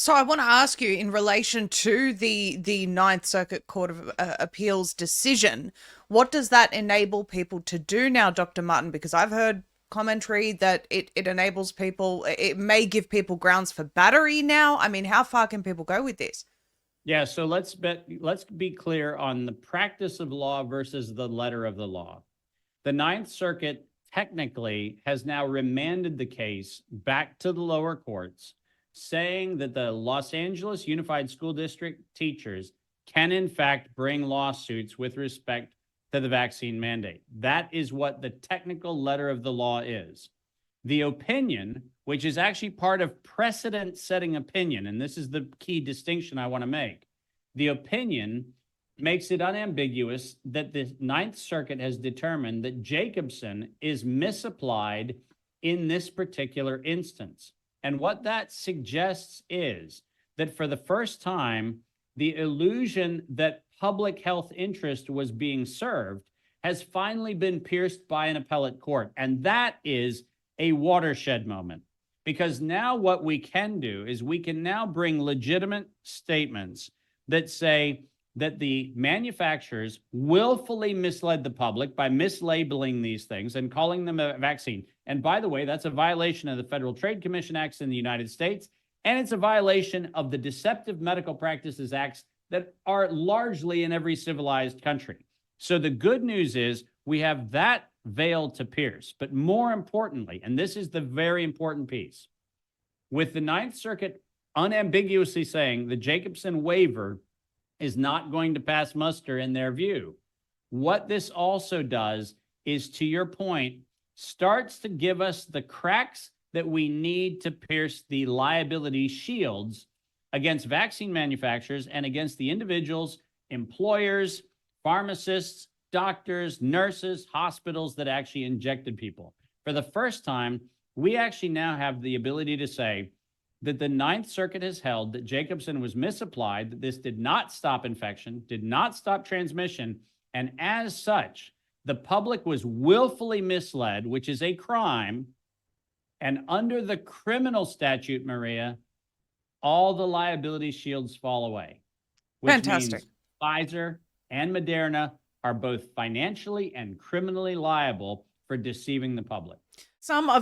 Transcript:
So I want to ask you in relation to the Ninth Circuit Court of Appeals decision, what does that enable people to do now, Dr. Martin? Because I've heard commentary that it enables people, it may give people grounds for battery now. I mean, how far can people go with this? Yeah, so let's be clear on the practice of law versus the letter of the law. The Ninth Circuit technically has now remanded the case back to the lower courts, saying that the Los Angeles Unified School District teachers can, in fact, bring lawsuits with respect to the vaccine mandate. That is what the technical letter of the law is. The opinion, which is actually part of precedent-setting opinion, and this is the key distinction I want to make, the opinion makes it unambiguous that the Ninth Circuit has determined that Jacobson is misapplied in this particular instance. And what that suggests is that for the first time, the illusion that public health interest was being served has finally been pierced by an appellate court. And that is a watershed moment, because now what we can do is we can now bring legitimate statements that say that the manufacturers willfully misled the public by mislabeling these things and calling them a vaccine. And by the way, that's a violation of the Federal Trade Commission Acts in the United States, and it's a violation of the Deceptive Medical Practices Acts that are largely in every civilized country. So the good news is we have that veil to pierce. But more importantly, and this is the very important piece, with the Ninth Circuit unambiguously saying the Jacobson waiver is not going to pass muster in their view, what this also does is, to your point, starts to give us the cracks that we need to pierce the liability shields against vaccine manufacturers and against the individuals, employers, pharmacists, doctors, nurses, hospitals that actually injected people. For the first time, we actually now have the ability to say that the Ninth Circuit has held that Jacobson was misapplied, that this did not stop infection, did not stop transmission, and as such, the public was willfully misled, which is a crime. And under the criminal statute, Maria, all the liability shields fall away, which Fantastic. means Pfizer and modRNA are both financially and criminally liable for deceiving the public. Some of